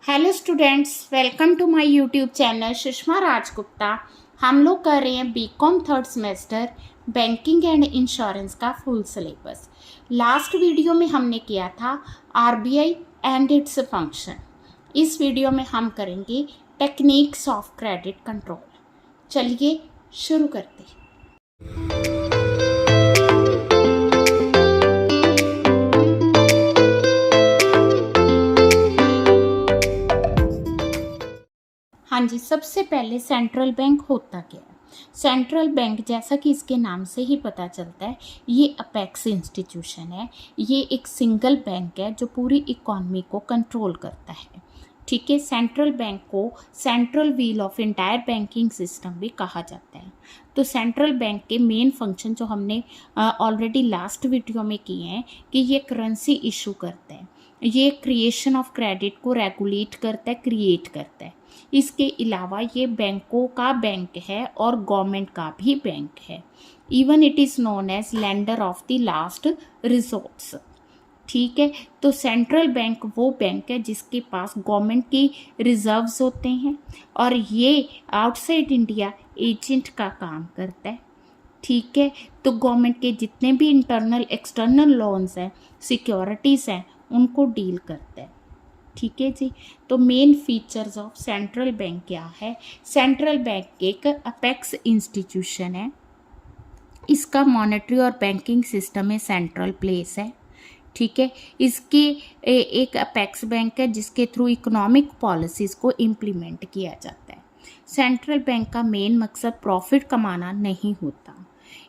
Hello students, welcome to my YouTube channel Sushma Rajgupta. हम लोग कर रहे हैं BCom third semester banking and insurance का फुल सिलेबस। लास्ट वीडियो में हमने किया था आरबीआई एंड इट्स फंक्शन। इस वीडियो में हम करेंगे टेक्निक्स ऑफ क्रेडिट कंट्रोल। चलिए शुरू करते हैं। हाँ जी, सबसे पहले सेंट्रल बैंक होता क्या है। सेंट्रल बैंक जैसा कि इसके नाम से ही पता चलता है, ये अपेक्स इंस्टीट्यूशन है। ये एक सिंगल बैंक है जो पूरी इकॉनमी को कंट्रोल करता है। ठीक है, सेंट्रल बैंक को central wheel of entire banking system भी कहा जाता है। तो सेंट्रल बैंक के मेन फंक्शन जो हमने ऑलरेडी लास्ट वीडियो में किए हैं कि ये करेंसी इशू करता है, ये क्रिएशन ऑफ क्रेडिट को रेगुलेट करता है, क्रिएट करता है। इसके अलावा ये बैंकों का बैंक है और गवर्नमेंट का भी बैंक है। Even it is known as lender of the last resorts. ठीक है, तो सेंट्रल बैंक वो बैंक है जिसके पास गवर्नमेंट की रिजर्व्स होते हैं और ये आउटसाइड इंडिया एजेंट का काम करता है। ठीक है, तो गवर्नमेंट के जितने भी इंटरनल एक्सटर्नल लोन्स हैं, सिक्योरिटीज़ हैं, उनको डील करता है। ठीक है जी, तो main features of central bank क्या है। सेंट्रल बैंक एक अपेक्स इंस्टीट्यूशन है। इसका मॉनेटरी और बैंकिंग सिस्टम में सेंट्रल प्लेस है। ठीक है, इसके एक अपेक्स बैंक है जिसके थ्रू इकोनॉमिक पॉलिसीज़ को इम्प्लीमेंट किया जाता है। सेंट्रल बैंक का मेन मकसद प्रॉफिट कमाना नहीं होता,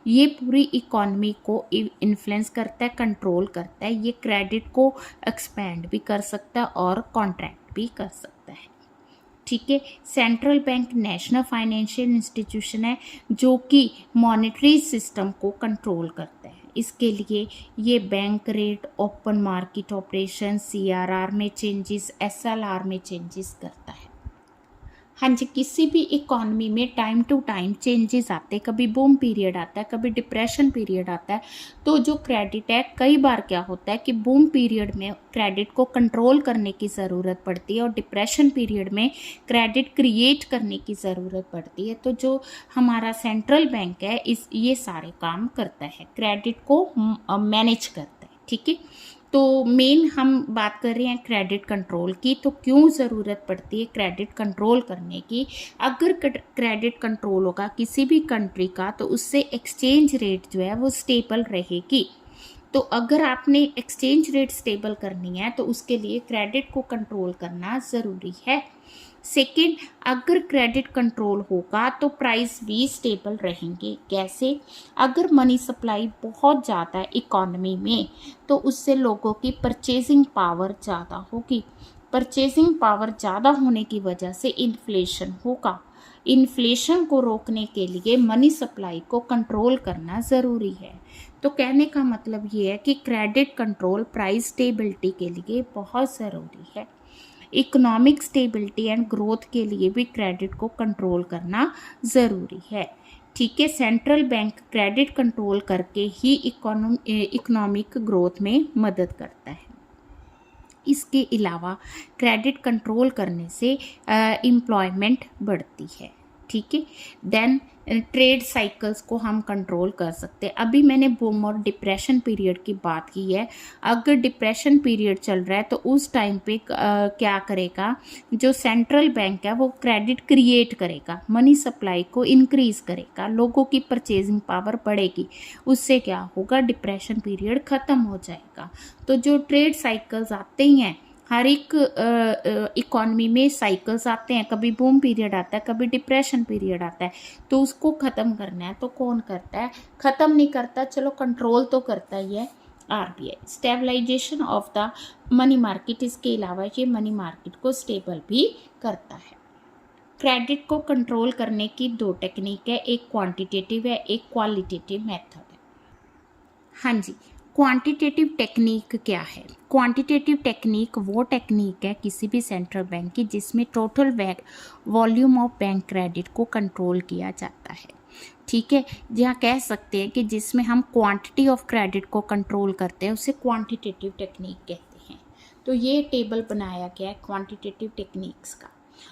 ये पूरी इकॉनमी को इन्फ्लुएंस करता है, कंट्रोल करता है। ये क्रेडिट को एक्सपेंड भी कर सकता है और कॉन्ट्रैक्ट भी कर सकता है। ठीक है, central bank national financial institution है जो कि मॉनेटरी सिस्टम को कंट्रोल करता है। इसके लिए ये bank rate, open market operation, CRR में चेंजेस, एसएलआर में चेंजेस करता है। हाँ जी, किसी भी इकॉनमी में टाइम टू टाइम चेंजेस आते हैं, कभी बूम पीरियड आता है, कभी डिप्रेशन पीरियड आता है। तो जो क्रेडिट है, कई बार क्या होता है कि बूम पीरियड में क्रेडिट को कंट्रोल करने की ज़रूरत पड़ती है और डिप्रेशन पीरियड में क्रेडिट क्रिएट करने की ज़रूरत पड़ती है। तो जो हमारा सेंट्रल बैंक है ये सारे काम करता है, क्रेडिट को मैनेज करता है। ठीक है, तो मेन हम बात कर रहे हैं क्रेडिट कंट्रोल की। तो क्यों ज़रूरत पड़ती है क्रेडिट कंट्रोल करने की। अगर क्रेडिट कंट्रोल होगा किसी भी कंट्री का तो उससे एक्सचेंज रेट जो है वो स्टेबल रहेगी। तो अगर आपने एक्सचेंज रेट स्टेबल करनी है तो उसके लिए क्रेडिट को कंट्रोल करना ज़रूरी है। सेकेंड, अगर क्रेडिट कंट्रोल होगा तो प्राइस भी स्टेबल रहेंगे। कैसे? अगर मनी सप्लाई बहुत ज़्यादा है इकॉनमी में तो उससे लोगों की परचेजिंग पावर ज़्यादा होगी। परचेजिंग पावर ज़्यादा होने की वजह से इन्फ्लेशन होगा। इन्फ्लेशन को रोकने के लिए मनी सप्लाई को कंट्रोल करना ज़रूरी है। तो कहने का मतलब ये है कि क्रेडिट कंट्रोल प्राइस स्टेबिलिटी के लिए बहुत ज़रूरी है। इकोनॉमिक स्टेबिलिटी एंड ग्रोथ के लिए भी क्रेडिट को कंट्रोल करना ज़रूरी है। ठीक है, सेंट्रल बैंक क्रेडिट कंट्रोल करके ही इकोनॉमिक ग्रोथ में मदद करता है। इसके अलावा क्रेडिट कंट्रोल करने से एम्प्लॉयमेंट बढ़ती है। ठीक है, देन ट्रेड साइकिल्स को हम कंट्रोल कर सकते हैं। अभी मैंने बूम और डिप्रेशन पीरियड की बात की है। अगर डिप्रेशन पीरियड चल रहा है तो उस टाइम पे क्या करेगा, जो सेंट्रल बैंक है वो क्रेडिट क्रिएट करेगा, मनी सप्लाई को इंक्रीज करेगा, लोगों की परचेजिंग पावर बढ़ेगी। उससे क्या होगा, डिप्रेशन पीरियड ख़त्म हो जाएगा। तो जो ट्रेड साइकिल्स आते ही हैं, हर एक इकॉनमी में साइकिल्स आते हैं, कभी बूम पीरियड आता है, कभी डिप्रेशन पीरियड आता है। तो उसको ख़त्म करना है तो कौन करता है? ख़त्म नहीं करता, चलो कंट्रोल तो करता ही है RBI. Stabilisation of the money market, इसके अलावा ये मनी मार्केट को स्टेबल भी करता है। क्रेडिट को कंट्रोल करने की दो टेक्निक है, एक क्वांटिटेटिव है, एक क्वालिटेटिव मेथड है। हाँ जी, क्वांटिटेटिव टेक्निक क्या है? क्वांटिटेटिव टेक्निक वो टेक्निक है किसी भी सेंट्रल बैंक की जिसमें total volume of bank credit को कंट्रोल किया जाता है। ठीक है, जहाँ कह सकते हैं कि जिसमें हम क्वांटिटी ऑफ क्रेडिट को कंट्रोल करते हैं उसे क्वांटिटेटिव टेक्निक कहते हैं। तो ये टेबल बनाया गया है क्वांटिटेटिव टेक्निक्स का।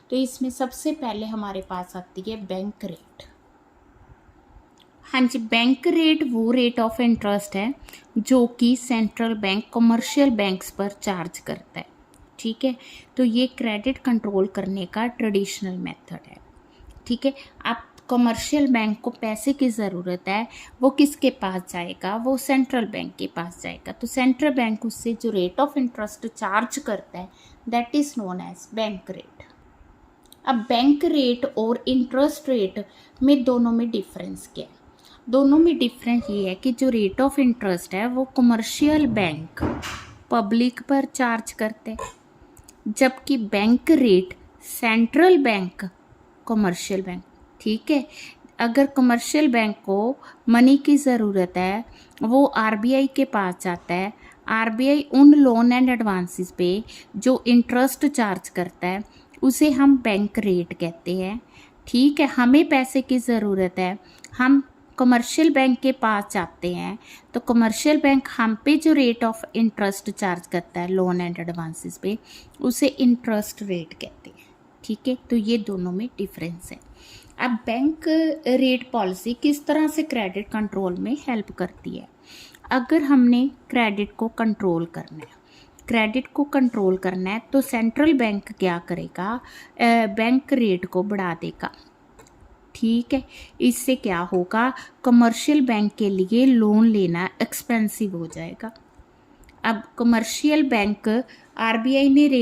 तो इसमें सबसे पहले हमारे पास आती है बैंक रेट। हाँ जी, बैंक रेट वो रेट ऑफ इंटरेस्ट है जो कि सेंट्रल बैंक कमर्शियल बैंक्स पर चार्ज करता है। ठीक है, तो ये क्रेडिट कंट्रोल करने का ट्रेडिशनल मेथड है। ठीक है, आप कमर्शियल बैंक को पैसे की ज़रूरत है, वो किसके पास जाएगा? वो सेंट्रल बैंक के पास जाएगा। तो सेंट्रल बैंक उससे जो रेट ऑफ इंटरेस्ट चार्ज करता है that is known as bank rate. अब बैंक रेट और इंटरेस्ट रेट में दोनों में डिफरेंस क्या है? दोनों में डिफरेंस ये है कि जो रेट ऑफ इंटरेस्ट है वो कमर्शियल बैंक पब्लिक पर चार्ज करते हैं, जबकि bank rate central bank commercial bank. ठीक है, अगर कमर्शियल बैंक को मनी की ज़रूरत है वो आरबीआई के पास जाता है। आरबीआई उन लोन एंड एडवांसेस पे जो इंटरेस्ट चार्ज करता है उसे हम बैंक रेट कहते हैं। ठीक है, हमें पैसे की ज़रूरत है, हम कमर्शियल बैंक के पास जाते हैं, तो कमर्शियल बैंक हम पे जो रेट ऑफ इंटरेस्ट चार्ज करता है लोन एंड एडवांसेस पे उसे इंटरेस्ट रेट कहते हैं। ठीक है, तो ये दोनों में डिफरेंस है। अब बैंक रेट पॉलिसी किस तरह से क्रेडिट कंट्रोल में हेल्प करती है? अगर हमने क्रेडिट को कंट्रोल करना है तो सेंट्रल बैंक क्या करेगा? बैंक रेट को बढ़ा देगा। ठीक है, इससे क्या होगा? कमर्शियल बैंक के लिए लोन लेना एक्सपेंसिव हो जाएगा। अब कमर्शियल बैंक आरबीआई ने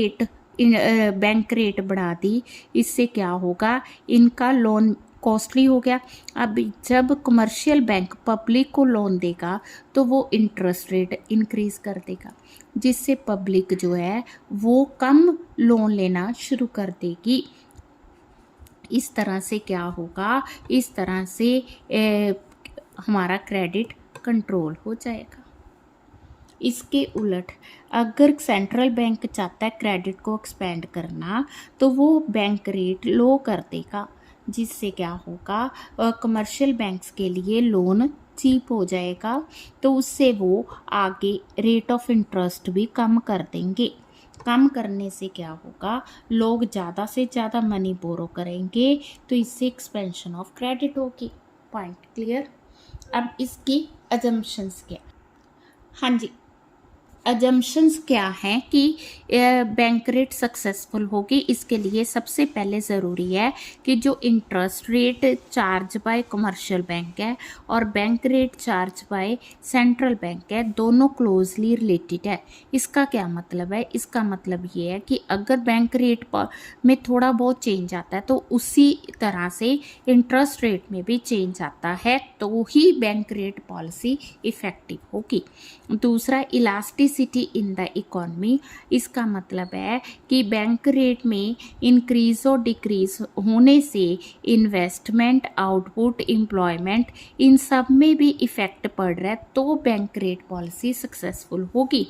बैंक रेट बढ़ा दी, इससे क्या होगा? इनका लोन कॉस्टली हो गया। अब जब कमर्शियल बैंक पब्लिक को लोन देगा तो वो इंटरेस्ट रेट इंक्रीज कर देगा, जिससे पब्लिक जो है वो कम लोन लेना शुरू कर देगी। इस तरह से क्या होगा? इस तरह से हमारा क्रेडिट कंट्रोल हो जाएगा। इसके उलट अगर सेंट्रल बैंक चाहता है क्रेडिट को एक्सपेंड करना तो वो बैंक रेट लो कर देगा, जिससे क्या होगा? कमर्शियल बैंक्स के लिए लोन चीप हो जाएगा, तो उससे वो आगे रेट ऑफ इंटरेस्ट भी कम कर देंगे। कम करने से क्या होगा? लोग ज़्यादा से ज़्यादा मनी बोरो करेंगे, तो इससे एक्सपेंशन ऑफ क्रेडिट होगी। Point clear? अब इसकी अजम्पशंस क्या? हाँ जी, अजम्पशंस क्या हैं कि बैंक रेट सक्सेसफुल होगी? इसके लिए सबसे पहले ज़रूरी है कि जो interest rate charge by commercial bank है और bank rate charge by central bank है, दोनों क्लोजली रिलेटेड है। इसका क्या मतलब है? इसका मतलब ये है कि अगर बैंक रेट में थोड़ा बहुत चेंज आता है तो उसी तरह से इंटरेस्ट रेट में भी चेंज आता है, तो ही बैंक रेट पॉलिसी इफ़ेक्टिव होगी। दूसरा, इलास्टिसिटी इन द इकोनॉमी। इसका मतलब है कि बैंक रेट में इंक्रीज और डिक्रीज होने से इन्वेस्टमेंट, आउटपुट, एम्प्लॉयमेंट, इन सब में भी इफ़ेक्ट पड़ रहा है, तो बैंक रेट पॉलिसी सक्सेसफुल होगी।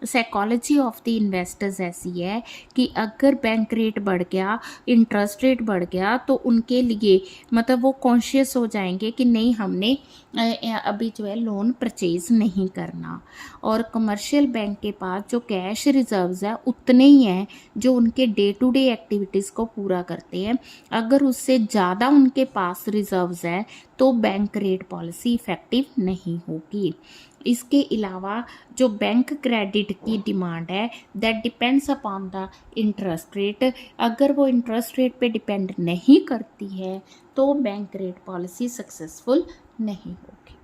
साइकोलॉजी ऑफ द इन्वेस्टर्स ऐसी है कि अगर बैंक रेट बढ़ गया, इंटरेस्ट रेट बढ़ गया, तो उनके लिए मतलब वो कॉन्शियस हो जाएंगे कि नहीं, हमने अभी जो है लोन परचेज नहीं करना। और कमर्शियल बैंक के पास जो कैश रिजर्व्स है उतने ही हैं जो उनके डे टू डे एक्टिविटीज़ को पूरा करते हैं। अगर उससे ज़्यादा उनके पास रिजर्व्स है तो बैंक रेट पॉलिसी इफ़ेक्टिव नहीं होगी। इसके अलावा जो बैंक क्रेडिट की डिमांड है that depends upon the interest rate. अगर वो इंटरेस्ट रेट पे डिपेंड नहीं करती है तो बैंक रेट पॉलिसी सक्सेसफुल नहीं होगी।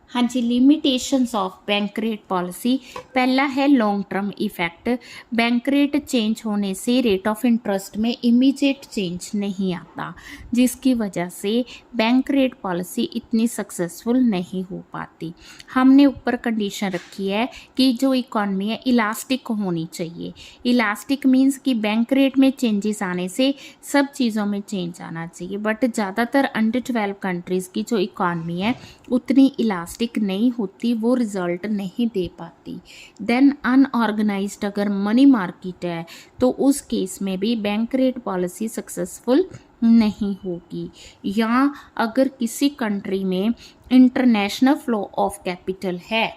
हाँ जी, limitations of bank rate policy. पहला है long term effect. Bank rate change होने से रेट ऑफ इंटरेस्ट में इमीडिएट चेंज नहीं आता, जिसकी वजह से बैंक रेट पॉलिसी इतनी सक्सेसफुल नहीं हो पाती। हमने ऊपर कंडीशन रखी है कि जो इकॉनमी है इलास्टिक होनी चाहिए। इलास्टिक मीन्स कि बैंक रेट में चेंजेस आने से सब चीज़ों में चेंज आना चाहिए, बट ज़्यादातर अंडर 12 कंट्रीज़ की जो इकॉनमी है उतनी इलास्टिक नहीं होती, वो रिजल्ट नहीं दे पाती। देन अनऑर्गेनाइज्ड अगर मनी मार्केट है तो उस केस में भी बैंक रेट पॉलिसी सक्सेसफुल नहीं होगी। या अगर किसी कंट्री में इंटरनेशनल फ्लो ऑफ कैपिटल है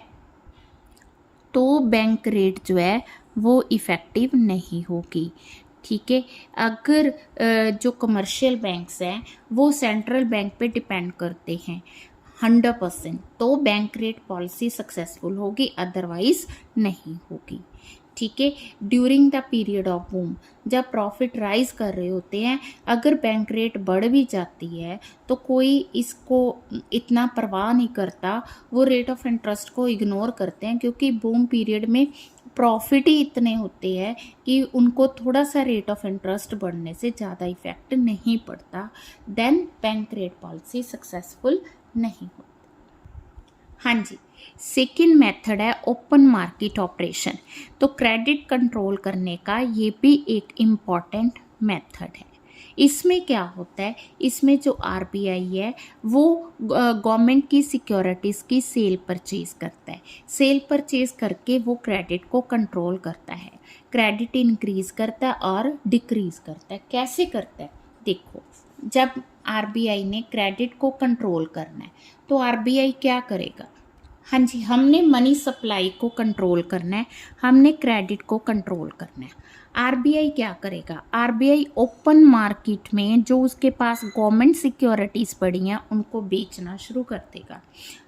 तो बैंक रेट जो है वो इफ़ेक्टिव नहीं होगी। ठीक है, अगर जो कमर्शियल बैंक्स हैं वो सेंट्रल बैंक पे डिपेंड करते हैं 100%, तो बैंक रेट पॉलिसी सक्सेसफुल होगी, अदरवाइज नहीं होगी। ठीक है, during the period of boom, जब प्रॉफिट राइज कर रहे होते हैं, अगर बैंक रेट बढ़ भी जाती है तो कोई इसको इतना परवाह नहीं करता, वो रेट ऑफ इंटरेस्ट को इग्नोर करते हैं, क्योंकि बूम पीरियड में प्रॉफिट ही इतने होते हैं कि उनको थोड़ा सा रेट ऑफ इंटरेस्ट बढ़ने से ज़्यादा इफेक्ट नहीं पड़ता। Then bank rate policy successful नहीं होती। हाँ जी, सेकेंड मेथड है ओपन मार्केट ऑपरेशन। तो क्रेडिट कंट्रोल करने का ये भी एक इम्पॉर्टेंट मेथड है। इसमें क्या होता है, इसमें जो आरबीआई है वो गवर्नमेंट की सिक्योरिटीज़ की सेल परचेज करता है। सेल परचेज करके वो क्रेडिट को कंट्रोल करता है, क्रेडिट इंक्रीज करता है और डिक्रीज करता है। कैसे करता है, देखो, जब आरबीआई ने क्रेडिट को कंट्रोल करना है तो आरबीआई क्या करेगा, हाँ जी, हमने मनी सप्लाई को कंट्रोल करना है, हमने क्रेडिट को कंट्रोल करना है। आरबीआई क्या करेगा, आरबीआई ओपन मार्केट में जो उसके पास गवर्नमेंट सिक्योरिटीज़ पड़ी हैं उनको बेचना शुरू कर देगा।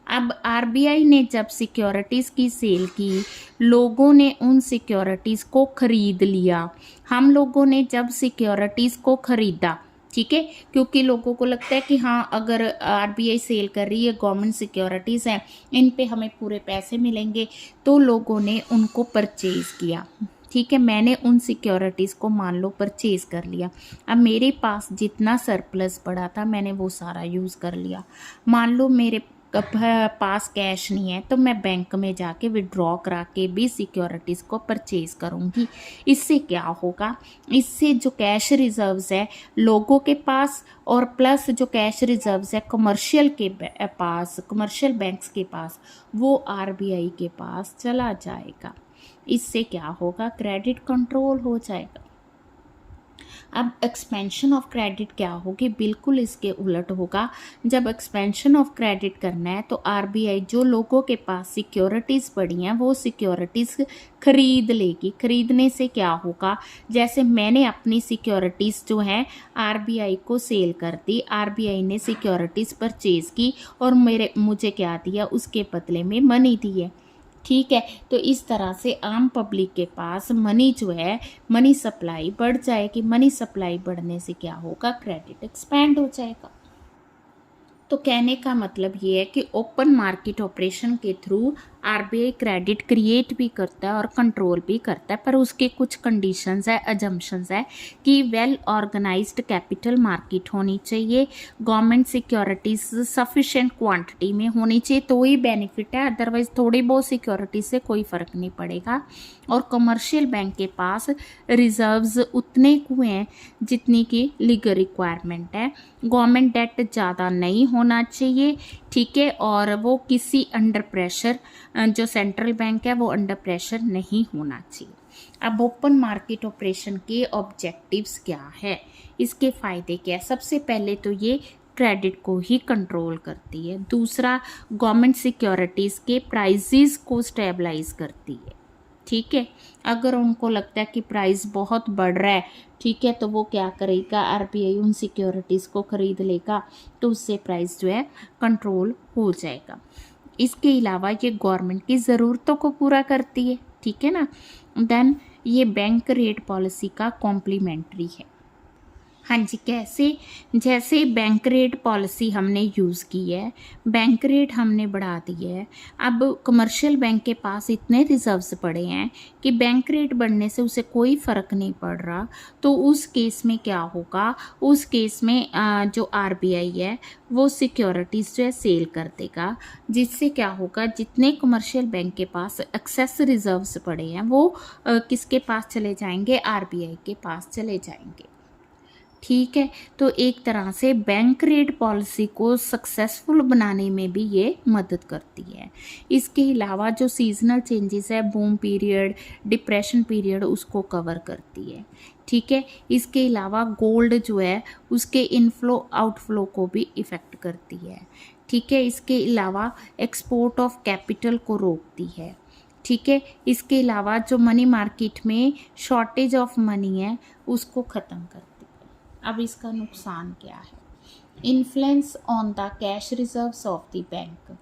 अब आरबीआई ने जब सिक्योरिटीज़ की सेल की, लोगों ने उन सिक्योरिटीज़ को ख़रीद लिया। हम लोगों ने जब सिक्योरिटीज़ को ख़रीदा, ठीक है, क्योंकि लोगों को लगता है कि हाँ, अगर आरबीआई सेल कर रही है, गवर्नमेंट सिक्योरिटीज़ हैं, इन पे हमें पूरे पैसे मिलेंगे, तो लोगों ने उनको परचेज़ किया। ठीक है, मैंने उन सिक्योरिटीज़ को मान लो परचेज़ कर लिया। अब मेरे पास जितना सरप्लस पड़ा था मैंने वो सारा यूज़ कर लिया। मान लो मेरे पास कैश नहीं है तो मैं बैंक में जाके विड्रॉ करा के भी सिक्योरिटीज़ को परचेज़ करूँगी। इससे क्या होगा, इससे जो कैश रिजर्व्स है लोगों के पास और प्लस जो कैश रिजर्व्स है कमर्शियल के पास, कमर्शियल बैंक्स के पास, वो आरबीआई के पास चला जाएगा। इससे क्या होगा, क्रेडिट कंट्रोल हो जाएगा। अब एक्सपेंशन ऑफ क्रेडिट क्या होगी, बिल्कुल इसके उलट होगा। जब एक्सपेंशन ऑफ क्रेडिट करना है तो आरबीआई जो लोगों के पास सिक्योरिटीज़ पड़ी हैं वो सिक्योरिटीज़ खरीद लेगी। खरीदने से क्या होगा, जैसे मैंने अपनी सिक्योरिटीज़ जो है आरबीआई को सेल कर दी, आरबीआई ने सिक्योरिटीज़ परचेज़ की और मुझे क्या दिया, उसके बदले में मनी दी है। ठीक है, तो इस तरह से आम पब्लिक के पास मनी जो है, मनी सप्लाई बढ़ जाएगी। मनी सप्लाई बढ़ने से क्या होगा, क्रेडिट एक्सपैंड हो जाएगा। तो कहने का मतलब ये है कि ओपन मार्केट ऑपरेशन के थ्रू आरबीआई क्रेडिट क्रिएट भी करता है और कंट्रोल भी करता है, पर उसके कुछ कंडीशंस है, अजम्पशंस है कि वेल ऑर्गेनाइज्ड कैपिटल मार्केट होनी चाहिए, गवर्नमेंट सिक्योरिटीज़ सफिशेंट क्वांटिटी में होनी चाहिए तो ही बेनिफिट है, अदरवाइज थोड़ी बहुत सिक्योरिटी से कोई फ़र्क नहीं पड़ेगा। और कमर्शियल बैंक के पास रिजर्व्स उतने हुए हैं जितनी की लीगल रिक्वायरमेंट है। गवर्नमेंट डेट ज़्यादा नहीं होना चाहिए, ठीक है, और वो किसी अंडर प्रेशर, जो सेंट्रल बैंक है वो अंडर प्रेशर नहीं होना चाहिए। अब ओपन मार्केट ऑपरेशन के ऑब्जेक्टिव्स क्या है, इसके फ़ायदे क्या है, सबसे पहले तो ये क्रेडिट को ही कंट्रोल करती है। दूसरा, गवर्नमेंट सिक्योरिटीज़ के प्राइजेस को स्टेबलाइज करती है। ठीक है, अगर उनको लगता है कि प्राइस बहुत बढ़ रहा है, ठीक है, तो वो क्या करेगा, आरबीआई उन सिक्योरिटीज़ को ख़रीद लेगा, तो उससे प्राइस जो है कंट्रोल हो जाएगा। इसके अलावा ये गवर्नमेंट की ज़रूरतों को पूरा करती है, ठीक है ना। देन ये बैंक रेट पॉलिसी का कॉम्प्लीमेंट्री है। हाँ जी, कैसे, जैसे बैंक रेट पॉलिसी हमने यूज़ की है, बैंक रेट हमने बढ़ा दी है, अब कमर्शियल बैंक के पास इतने रिजर्व्स पड़े हैं कि बैंक रेट बढ़ने से उसे कोई फ़र्क नहीं पड़ रहा, तो उस केस में क्या होगा, उस केस में जो आरबीआई है वो सिक्योरिटीज़ जो है सेल कर देगा, जिससे क्या होगा, जितने कमर्शियल बैंक के पास एक्सेस रिजर्व्स पड़े हैं वो किसके पास चले जाएंगे, आरबीआई के पास चले जाएंगे। ठीक है, तो एक तरह से बैंक रेट पॉलिसी को सक्सेसफुल बनाने में भी ये मदद करती है। इसके अलावा जो सीजनल चेंजेस है, बूम पीरियड, डिप्रेशन पीरियड, उसको कवर करती है। ठीक है, इसके अलावा गोल्ड जो है उसके इनफ्लो आउटफ्लो को भी इफ़ेक्ट करती है। ठीक है, इसके अलावा एक्सपोर्ट ऑफ कैपिटल को रोकती है। ठीक है। इसके अलावा जो मनी मार्केट में शॉर्टेज ऑफ मनी है उसको ख़त्म करती है। अब इसका नुकसान क्या है? Influence on the cash reserves of the bank.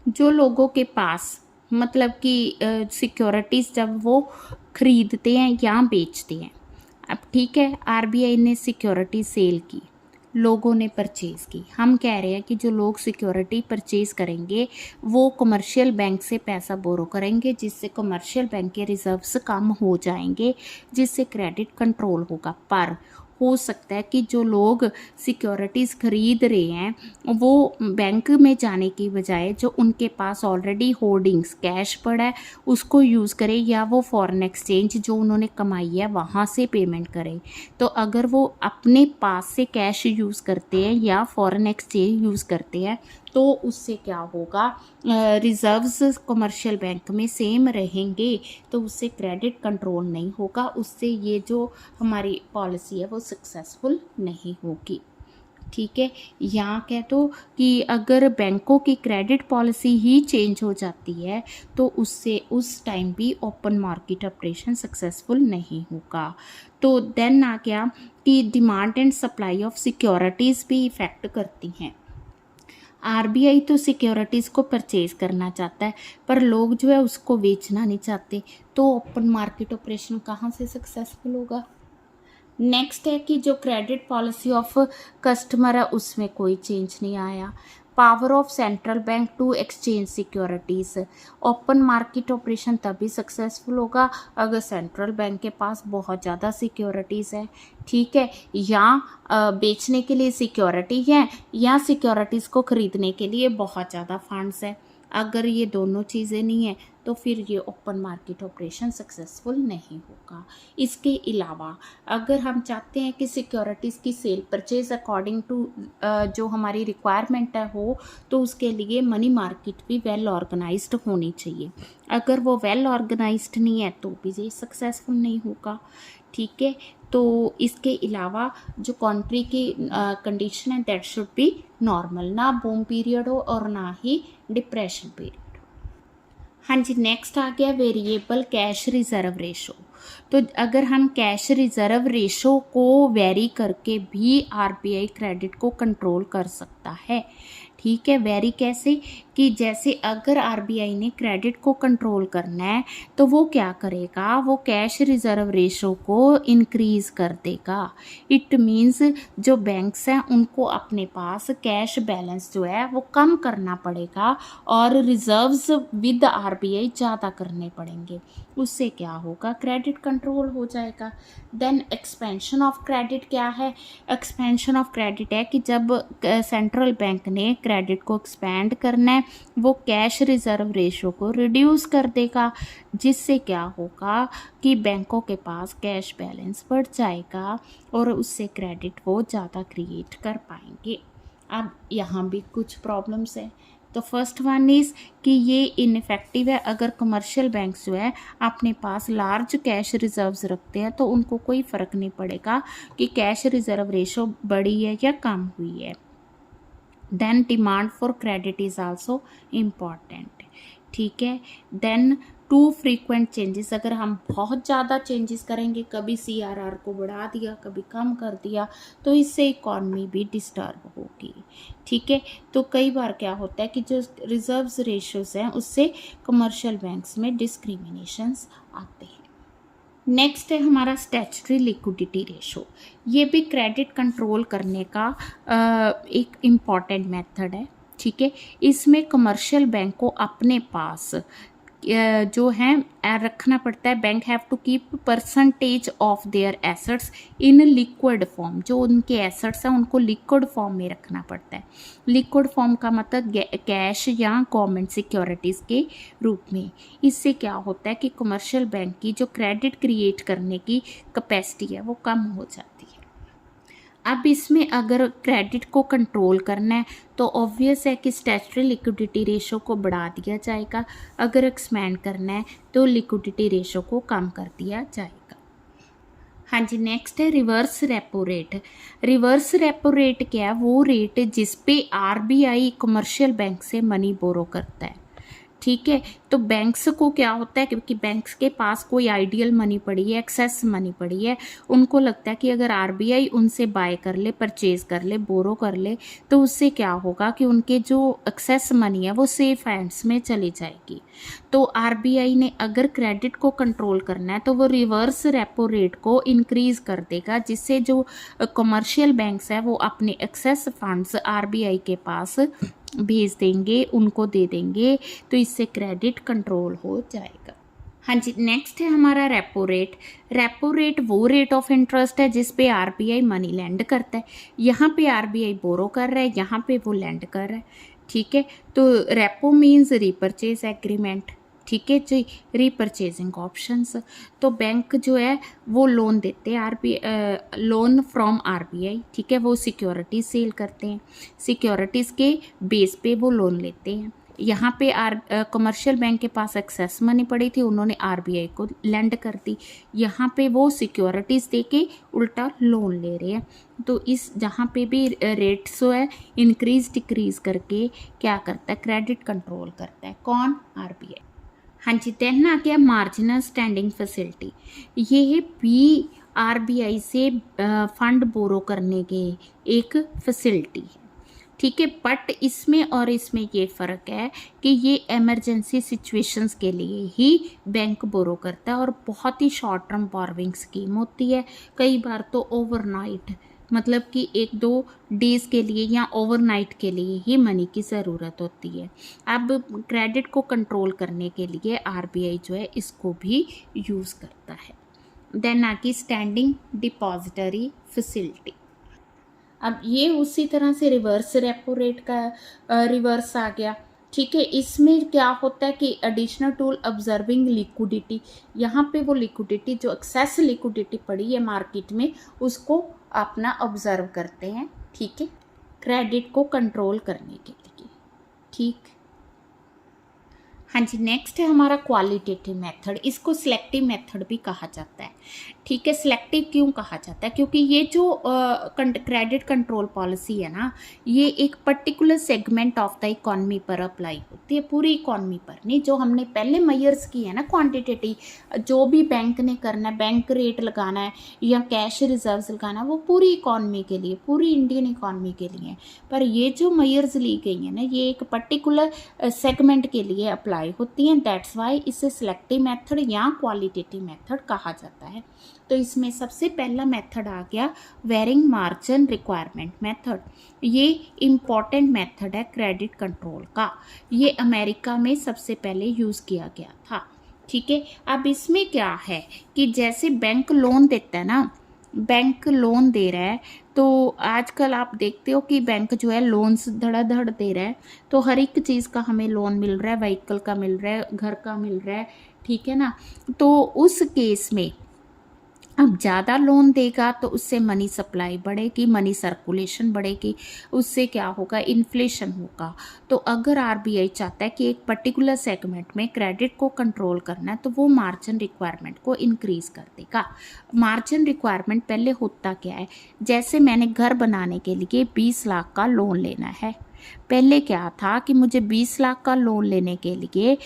जो लोगों के पास मतलब कि सिक्योरिटीज़ जब वो खरीदते हैं या बेचते हैं, अब ठीक है, आरबीआई ने सिक्योरिटी सेल की, लोगों ने परचेज़ की। हम कह रहे हैं कि जो लोग सिक्योरिटी परचेज़ करेंगे वो कमर्शियल बैंक से पैसा बोरो करेंगे, जिससे कमर्शियल बैंक के रिजर्व्स कम हो जाएंगे, जिससे क्रेडिट कंट्रोल होगा। पर हो सकता है कि जो लोग सिक्योरिटीज़ खरीद रहे हैं वो बैंक में जाने की बजाय जो उनके पास ऑलरेडी होर्डिंग्स कैश पड़ा है उसको यूज़ करें, या वो फॉरेन एक्सचेंज जो उन्होंने कमाई है वहाँ से पेमेंट करें। तो अगर वो अपने पास से कैश यूज़ करते हैं या फॉरेन एक्सचेंज यूज़ करते हैं तो उससे क्या होगा, रिजर्व्स कमर्शियल बैंक में सेम रहेंगे, तो उससे क्रेडिट कंट्रोल नहीं होगा, उससे ये जो हमारी पॉलिसी है वो सक्सेसफुल नहीं होगी। ठीक है। यहाँ कह दो कि अगर बैंकों की क्रेडिट पॉलिसी ही चेंज हो जाती है तो उससे उस टाइम भी ओपन मार्केट ऑपरेशन सक्सेसफुल नहीं होगा। तो देन आ गया कि demand and supply of securities भी इफ़ेक्ट करती हैं। आरबीआई तो सिक्योरिटीज़ को परचेज़ करना चाहता है पर लोग जो है उसको बेचना नहीं चाहते, तो ओपन मार्केट ऑपरेशन कहाँ से सक्सेसफुल होगा? नेक्स्ट है कि जो क्रेडिट पॉलिसी ऑफ कस्टमर है उसमें कोई चेंज नहीं आया। Power of central bank to exchange securities. Open market operation तभी सक्सेसफुल होगा अगर सेंट्रल बैंक के पास बहुत ज़्यादा सिक्योरिटीज़ है, ठीक है, या बेचने के लिए सिक्योरिटी है या सिक्योरिटीज़ को ख़रीदने के लिए बहुत ज़्यादा फंड्स है। अगर ये दोनों चीज़ें नहीं है तो फिर ये ओपन मार्केट ऑपरेशन सक्सेसफुल नहीं होगा। इसके अलावा अगर हम चाहते हैं कि सिक्योरिटीज़ की सेल परचेज अकॉर्डिंग टू जो हमारी रिक्वायरमेंट है हो, तो उसके लिए मनी मार्केट भी वेल ऑर्गेनाइज्ड होनी चाहिए। अगर वो वेल ऑर्गेनाइज्ड नहीं है तो भी ये सक्सेसफुल नहीं होगा, ठीक है। तो इसके अलावा जो कंट्री की कंडीशन है दैट शुड बी नॉर्मल, ना बूम पीरियड हो और ना ही डिप्रेशन पीरियड। हाँ जी, नेक्स्ट आ गया वेरिएबल कैश रिज़र्व रेशो। तो अगर हम कैश रिज़र्व रेशो को वेरी करके भी आरबीआई क्रेडिट को कंट्रोल कर सकता है, ठीक है। वेरी कैसे कि जैसे अगर आरबीआई ने क्रेडिट को कंट्रोल करना है तो वो क्या करेगा, वो कैश रिज़र्व रेशो को इंक्रीज़ कर देगा। इट मीन्स जो बैंक्स हैं उनको अपने पास कैश बैलेंस जो है वो कम करना पड़ेगा और रिजर्व्स विद आरबीआई ज़्यादा करने पड़ेंगे। उससे क्या होगा, क्रेडिट कंट्रोल हो जाएगा। देन एक्सपेंशन ऑफ क्रेडिट क्या है? एक्सपेंशन ऑफ क्रेडिट है कि जब सेंट्रल बैंक ने क्रेडिट को एक्सपैंड करना है वो कैश रिज़र्व रेशो को रिड्यूस कर देगा, जिससे क्या होगा कि बैंकों के पास कैश बैलेंस बढ़ जाएगा और उससे क्रेडिट वो ज़्यादा क्रिएट कर पाएंगे। अब यहाँ भी कुछ प्रॉब्लम्स हैं। तो फर्स्ट वन इज़ कि ये इनफेक्टिव है। अगर कमर्शियल बैंक जो है अपने पास लार्ज कैश रिजर्व्स रखते हैं तो उनको कोई फ़र्क नहीं पड़ेगा कि कैश रिज़र्व रेशो बढ़ी है या कम हुई है। Then demand for credit is also important, ठीक है। देन टू फ्रीक्वेंट चेंजेस, अगर हम बहुत ज़्यादा चेंजेस करेंगे, कभी सीआरआर को बढ़ा दिया कभी कम कर दिया, तो इससे इकॉनमी भी डिस्टर्ब होगी, ठीक है। तो कई बार क्या होता है कि जो रिजर्व्स रेशियोज हैं उससे कमर्शियल बैंक्स में डिस्क्रिमिनेशंस आते हैं। नेक्स्ट है हमारा स्टैट्यूटरी लिक्विडिटी रेशो। ये भी क्रेडिट कंट्रोल करने का एक इम्पॉर्टेंट मेथड है, ठीक है। इसमें कमर्शियल बैंक को अपने पास जो है रखना पड़ता है। Bank have to keep percentage of their assets in liquid form. जो उनके एसेट्स हैं उनको लिक्विड फॉर्म में रखना पड़ता है। लिक्विड फॉर्म का मतलब कैश या गवर्नमेंट सिक्योरिटीज़ के रूप में। इससे क्या होता है कि कमर्शियल बैंक की जो क्रेडिट क्रिएट करने की कैपेसिटी है वो कम हो जाती है। अब इसमें अगर क्रेडिट को कंट्रोल करना है तो ऑब्वियस है कि स्टैट्यूटरी लिक्विडिटी रेशो को बढ़ा दिया जाएगा, अगर एक्सपैंड करना है तो लिक्विडिटी रेशो को कम कर दिया जाएगा। हाँ जी, नेक्स्ट है reverse repo rate. Reverse repo rate क्या है? वो रेट जिस पे आरबीआई कमर्शियल बैंक से मनी बोरो करता है, ठीक है। तो बैंक्स को क्या होता है, क्योंकि बैंक्स के पास कोई आइडियल मनी पड़ी है, एक्सेस मनी पड़ी है, उनको लगता है कि अगर आरबीआई उनसे बाय कर ले, परचेज कर ले, बोरो कर ले, तो उससे क्या होगा कि उनके जो एक्सेस मनी है वो सेफ हैंड्स में चली जाएगी। तो आरबीआई ने अगर क्रेडिट को कंट्रोल करना है तो वो रिवर्स रेपो रेट को इंक्रीज कर देगा, जिससे जो कमर्शियल बैंक्स है वो अपने एक्सेस फंड्स आरबीआई के पास भेज देंगे, उनको दे देंगे, तो इससे क्रेडिट कंट्रोल हो जाएगा। हाँ जी, नेक्स्ट है हमारा रेपो रेट। रेपो रेट वो रेट ऑफ इंटरेस्ट है जिस पे आरबीआई मनी लैंड करता है। यहाँ पे आरबीआई बोरो कर रहा है, यहाँ पे वो लैंड कर रहा है, ठीक है। तो रेपो मीन्स रीपरचेज एग्रीमेंट, ठीक है जी, रीपरचेजिंग ऑप्शंस। तो बैंक जो है वो लोन देते हैं लोन फ्रॉम आरबीआई, ठीक है, वो सिक्योरिटीज सेल करते हैं, सिक्योरिटीज़ के बेस पे वो लोन लेते हैं। यहाँ पे कमर्शियल बैंक के पास एक्सेस मनी पड़ी थी, उन्होंने आरबीआई को लैंड कर दी, यहाँ पे वो सिक्योरिटीज़ दे के उल्टा लोन ले रहे हैं। तो इस जहाँ पे भी रेट्स जो है इंक्रीज डिक्रीज करके क्या करता है, क्रेडिट कंट्रोल करता है। कौन? आरबीआई। हाँ जी, देन आ गया मार्जिनल स्टैंडिंग फैसिलिटी। ये भी आरबीआई से फंड बोरो करने के एक फैसिलिटी है, ठीक है। बट इसमें और इसमें ये फ़र्क है कि ये इमरजेंसी सिचुएशंस के लिए ही बैंक बोरो करता है और बहुत ही शॉर्ट टर्म बोरोइंग स्कीम होती है। कई बार तो ओवरनाइट, मतलब कि 1-2 डेज़ के लिए या ओवरनाइट के लिए ही मनी की ज़रूरत होती है। अब क्रेडिट को कंट्रोल करने के लिए आरबीआई जो है इसको भी यूज़ करता है। देन आगे स्टैंडिंग डिपॉजिटरी फैसिलिटी। अब ये उसी तरह से रिवर्स रेपो रेट का रिवर्स आ गया, ठीक है। इसमें क्या होता है कि एडिशनल टूल ऑब्जर्विंग लिक्विडिटी, यहाँ पे वो लिक्विडिटी जो एक्सेस लिक्विडिटी पड़ी है मार्केट में उसको अपना ऑब्जर्व करते हैं, ठीक है, क्रेडिट को कंट्रोल करने के लिए, ठीक। हाँ जी, नेक्स्ट है हमारा क्वालिटेटिव मेथड। इसको सिलेक्टिव मेथड भी कहा जाता है, ठीक है। सिलेक्टिव क्यों कहा जाता है? क्योंकि ये जो क्रेडिट कंट्रोल पॉलिसी है ना, ये एक particular segment of the economy पर अप्लाई होती है, पूरी इकॉनमी पर नहीं। जो हमने पहले मेजर्स की है ना क्वांटिटेटिव, जो भी बैंक ने करना है, बैंक रेट लगाना है या कैश रिजर्व्स लगाना है, वो पूरी इकॉनमी के लिए, पूरी इंडियन इकॉनमी के लिए है। पर ये जो मेजर्स ली गई है ना, ये एक पर्टिकुलर सेगमेंट के लिए अप्लाई होती हैं। दैट्स वाई इसे सिलेक्टिव मेथड या क्वालिटेटिव मेथड कहा जाता है। तो इसमें सबसे पहला मेथड आ गया वेरिंग मार्जिन रिक्वायरमेंट मेथड। ये इम्पॉर्टेंट मेथड है क्रेडिट कंट्रोल का। ये अमेरिका में सबसे पहले यूज़ किया गया था, ठीक है। अब इसमें क्या है कि जैसे बैंक लोन देता है ना, बैंक लोन दे रहा है, तो आजकल आप देखते हो कि बैंक जो है लोन्स धड़ाधड़ दे रहा है, तो हर एक चीज़ का हमें लोन मिल रहा है, व्हीकल का मिल रहा है, घर का मिल रहा है, ठीक है ना। तो उस केस में अब ज़्यादा लोन देगा तो उससे मनी सप्लाई बढ़ेगी, मनी सर्कुलेशन बढ़ेगी, उससे क्या होगा, इन्फ्लेशन होगा। तो अगर आरबीआई चाहता है कि एक पर्टिकुलर सेगमेंट में क्रेडिट को कंट्रोल करना है तो वो मार्जिन रिक्वायरमेंट को इंक्रीज़ कर देगा। मार्जिन रिक्वायरमेंट पहले होता क्या है, जैसे मैंने घर बनाने के लिए 20 लाख का लोन लेना है। पहले क्या था कि मुझे 20 लाख का लोन लेने के लिए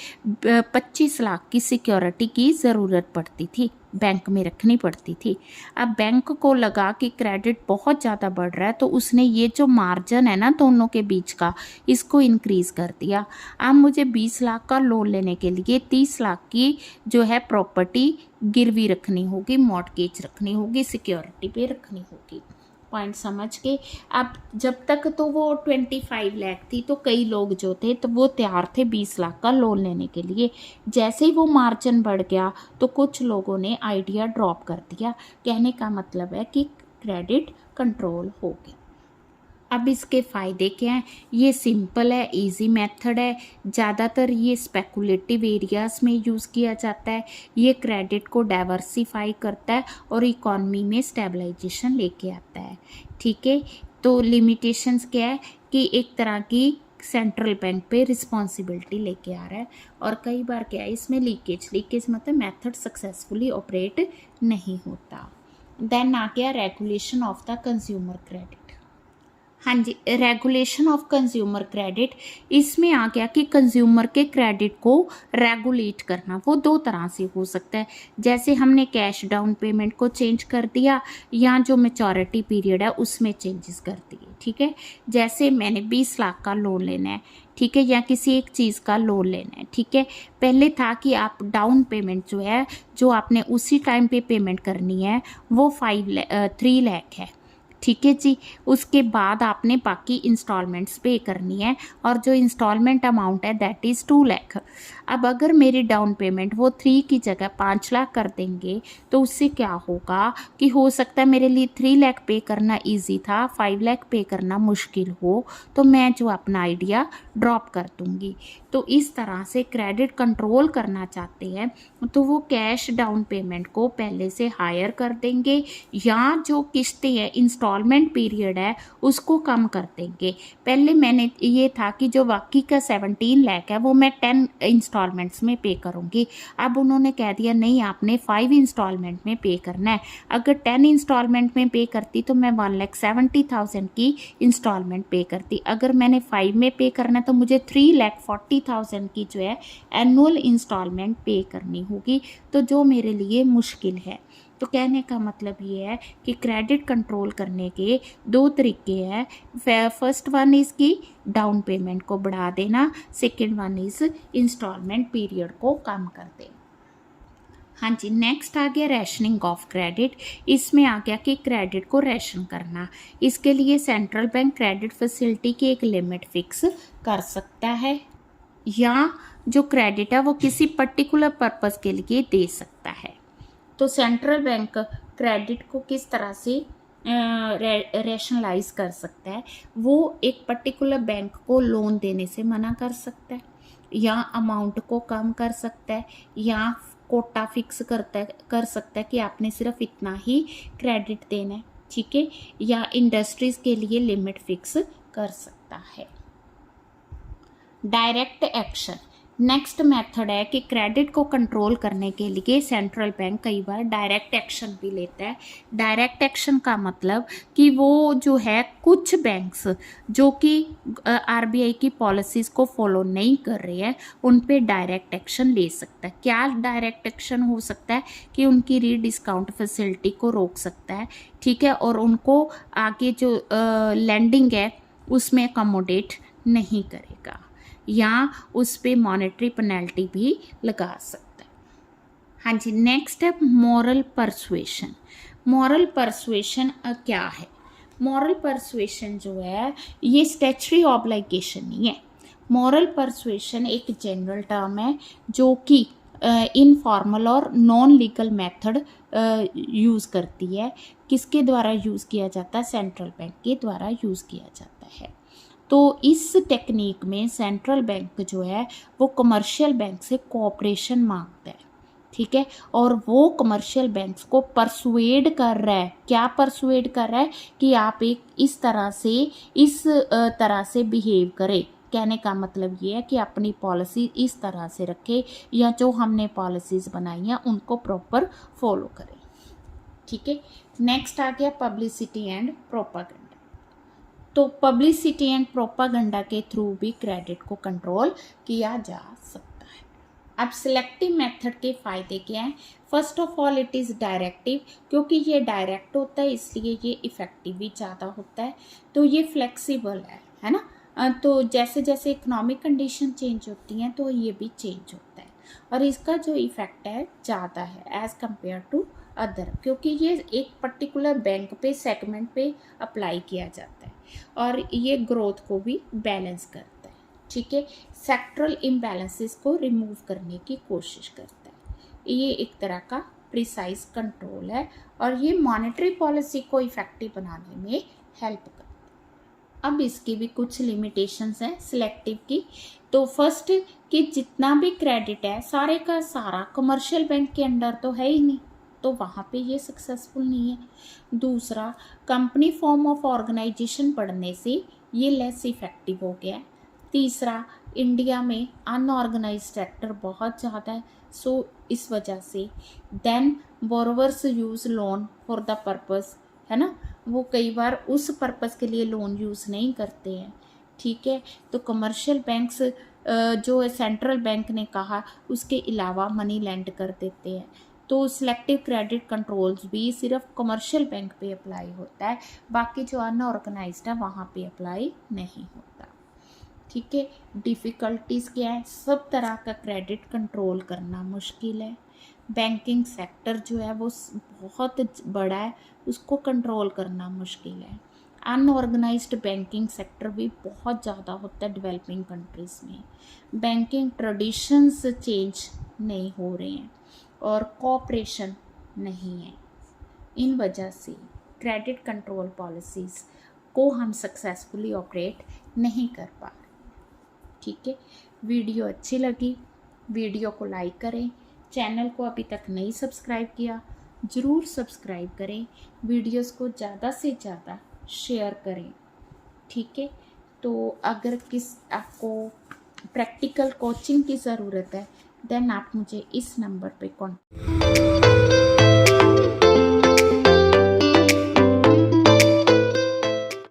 25 लाख की सिक्योरिटी की ज़रूरत पड़ती थी, बैंक में रखनी पड़ती थी। अब बैंक को लगा कि क्रेडिट बहुत ज़्यादा बढ़ रहा है, तो उसने ये जो मार्जिन है ना दोनों के बीच का, इसको इंक्रीज़ कर दिया। अब मुझे 20 लाख का लोन लेने के लिए 30 लाख की जो है प्रॉपर्टी गिरवी रखनी होगी, मॉर्टगेज रखनी होगी, सिक्योरिटी पे रखनी होगी। पॉइंट समझ के। अब जब तक तो वो 25 लाख थी, तो कई लोग जो थे तो वो तैयार थे 20 लाख का लोन लेने के लिए। जैसे ही वो मार्जिन बढ़ गया तो कुछ लोगों ने आइडिया ड्रॉप कर दिया। कहने का मतलब है कि क्रेडिट कंट्रोल हो गया। अब इसके फ़ायदे क्या हैं? ये सिंपल है, इजी मेथड है, ज़्यादातर ये स्पेकुलेटिव एरियाज़ में यूज़ किया जाता है। ये क्रेडिट को डाइवर्सिफाई करता है और इकॉनमी में स्टेबलाइजेशन लेके आता है, ठीक है। तो लिमिटेशंस क्या है कि एक तरह की सेंट्रल बैंक पे रिस्पॉन्सिबिलिटी लेके आ रहा है, और कई बार क्या है इसमें लीकेज मतलब मेथड सक्सेसफुली ऑपरेट नहीं होता। देन आ गया regulation of the consumer credit. हाँ जी, रेगुलेशन ऑफ कंज्यूमर क्रेडिट, इसमें आ गया कि कंज्यूमर के क्रेडिट को रेगुलेट करना। वो दो तरह से हो सकता है, जैसे हमने कैश डाउन पेमेंट को चेंज कर दिया या जो मैच्योरिटी पीरियड है उसमें चेंजेस कर दिए। ठीक है, जैसे मैंने 20 लाख का लोन लेना है, ठीक है, या किसी एक चीज़ का लोन लेना है। ठीक है, पहले था कि आप डाउन पेमेंट जो है, जो आपने उसी टाइम पे पेमेंट करनी है, वो 3 लाख है। ठीक है जी, उसके बाद आपने बाकी इंस्टॉलमेंट्स पे करनी है और जो इंस्टॉलमेंट अमाउंट है दैट इज़ 2 लाख। अब अगर मेरी डाउन पेमेंट वो 3 की जगह 5 लाख कर देंगे तो उससे क्या होगा कि हो सकता है मेरे लिए 3 लाख पे करना इजी था, 5 लाख पे करना मुश्किल हो, तो मैं जो अपना आइडिया ड्रॉप कर दूँगी। तो इस तरह से क्रेडिट कंट्रोल करना चाहते हैं तो वो कैश डाउन पेमेंट को पहले से हायर कर देंगे या जो किस्तें हैं इंस्टॉलमेंट पीरियड है उसको कम कर देंगे। पहले मैंने ये था कि जो बाकी का 17 लाख है वो मैं 10 इंस्टॉलमेंट्स में पे करूँगी। अब उन्होंने कह दिया नहीं, आपने 5 इंस्टॉलमेंट में पे करना है। अगर 10 इंस्टॉलमेंट में पे करती तो मैं 1,70,000 की इंस्टॉलमेंट पे करती। अगर मैंने 5 में पे करना है तो मुझे 3,40,000 की जो है एनुअल इंस्टॉलमेंट पे करनी होगी, तो जो मेरे लिए मुश्किल है। तो कहने का मतलब ये है कि क्रेडिट कंट्रोल करने के 2 तरीके हैं। फर्स्ट वन इज़ कि डाउन पेमेंट को बढ़ा देना, second one is instalment period को कम कर देना। हाँ जी, नेक्स्ट आ गया रैशनिंग ऑफ क्रेडिट। इसमें आ गया कि क्रेडिट को रैशन करना। इसके लिए सेंट्रल बैंक क्रेडिट फैसिलिटी की एक लिमिट फिक्स कर सकता है या जो क्रेडिट है वो किसी पर्टिकुलर पर्पस के लिए दे सकता है। तो सेंट्रल बैंक क्रेडिट को किस तरह से रैशनलाइज कर सकता है, वो एक पर्टिकुलर बैंक को लोन देने से मना कर सकता है या अमाउंट को कम कर सकता है या कोटा फिक्स कर सकता है कि आपने सिर्फ इतना ही क्रेडिट देना है। ठीक है, या इंडस्ट्रीज के लिए लिमिट फिक्स कर सकता है। डायरेक्ट एक्शन, नेक्स्ट मेथड है कि क्रेडिट को कंट्रोल करने के लिए सेंट्रल बैंक कई बार डायरेक्ट एक्शन भी लेता है। डायरेक्ट एक्शन का मतलब कि वो जो है कुछ बैंक्स जो कि आरबीआई की पॉलिसीज़ को फॉलो नहीं कर रहे हैं उन पे डायरेक्ट एक्शन ले सकता है। क्या डायरेक्ट एक्शन हो सकता है कि उनकी रीडिस्काउंट फैसिलिटी को रोक सकता है। ठीक है, और उनको आगे जो लैंडिंग है उसमें अकोमोडेट नहीं करेगा या उस पर मॉनेटरी पेनल्टी भी लगा सकता है। हाँ जी, नेक्स्ट है मॉरल परसुएशन। मॉरल परसुएशन क्या है? मॉरल परसुएशन जो है ये स्टैच्यूटरी ऑब्लिगेशन नहीं है। मॉरल परसुएशन एक जनरल टर्म है जो कि इनफॉर्मल और नॉन लीगल मेथड यूज़ करती है। किसके द्वारा यूज़ किया जाता है? सेंट्रल बैंक के द्वारा यूज़ किया जाता है। तो इस टेक्निक में सेंट्रल बैंक जो है वो कमर्शियल बैंक से कोऑपरेशन मांगता है। ठीक है, और वो कमर्शियल बैंक्स को परसुएड कर रहा है। क्या परसुएड कर रहा है? कि आप एक इस तरह से बिहेव करें। कहने का मतलब ये है कि अपनी पॉलिसी इस तरह से रखे या जो हमने पॉलिसीज़ बनाई हैं उनको प्रॉपर फॉलो करें। ठीक है, नेक्स्ट आ गया पब्लिसिटी एंड प्रोपागेंडा। तो पब्लिसिटी एंड प्रोपागेंडा के थ्रू भी क्रेडिट को कंट्रोल किया जा सकता है। अब सिलेक्टिव मेथड के फ़ायदे क्या हैं? First of all it is directive, क्योंकि ये डायरेक्ट होता है इसलिए ये इफ़ेक्टिव भी ज़्यादा होता है। तो ये फ्लेक्सिबल है ना। तो जैसे जैसे इकोनॉमिक कंडीशन चेंज होती हैं तो ये भी चेंज होता है और इसका जो इफ़ेक्ट है ज़्यादा है एज़ कम्पेयर टू अदर, क्योंकि ये एक पर्टिकुलर बैंक पे सेगमेंट पे अप्लाई किया जाता है और ये ग्रोथ को भी बैलेंस करता है। ठीक है, सेक्टरल इम्बैलेंसेस को रिमूव करने की कोशिश करता है। ये एक तरह का प्रिसाइज कंट्रोल है और ये मॉनेटरी पॉलिसी को इफेक्टिव बनाने में हेल्प करता है। अब इसकी भी कुछ लिमिटेशंस हैं सिलेक्टिव की। तो फर्स्ट कि जितना भी क्रेडिट है सारे का सारा कमर्शियल बैंक के अंडर तो है ही नहीं, तो वहाँ पे ये सक्सेसफुल नहीं है। दूसरा, कंपनी फॉर्म ऑफ ऑर्गेनाइजेशन बढ़ने से ये लेस इफेक्टिव हो गया है। तीसरा, इंडिया में अनऑर्गेनाइज सेक्टर बहुत ज़्यादा है, सो इस वजह से। Then borrowers use loan for the purpose, है ना, वो कई बार उस पर्पज़ के लिए लोन यूज़ नहीं करते हैं, ठीक है। तो कमर्शियल बैंक्स जो सेंट्रल बैंक ने कहा उसके अलावा मनी लेंड कर देते हैं। तो सिलेक्टिव क्रेडिट कंट्रोल्स भी सिर्फ कमर्शियल बैंक पे अप्लाई होता है, बाकी जो अनऑर्गेनाइज्ड है वहाँ पे अप्लाई नहीं होता, ठीक है। डिफ़िकल्टीज़ क्या है, सब तरह का क्रेडिट कंट्रोल करना मुश्किल है। बैंकिंग सेक्टर जो है वो बहुत बड़ा है, उसको कंट्रोल करना मुश्किल है। अनऑर्गेनाइज्ड बैंकिंग सेक्टर भी बहुत ज़्यादा होता है डेवलपिंग कंट्रीज़ में। बैंकिंग ट्रेडिशंस चेंज नहीं हो रहे हैं और कोऑपरेशन नहीं है। इन वजह से क्रेडिट कंट्रोल पॉलिसीज़ को हम सक्सेसफुली ऑपरेट नहीं कर पा रहे, ठीक है। वीडियो अच्छी लगी, वीडियो को लाइक करें। चैनल को अभी तक नहीं सब्सक्राइब किया, ज़रूर सब्सक्राइब करें। वीडियोस को ज़्यादा से ज़्यादा शेयर करें, ठीक है। तो अगर आपको प्रैक्टिकल कोचिंग की ज़रूरत है देन आप मुझे इस नंबर पे कॉन्टैक्ट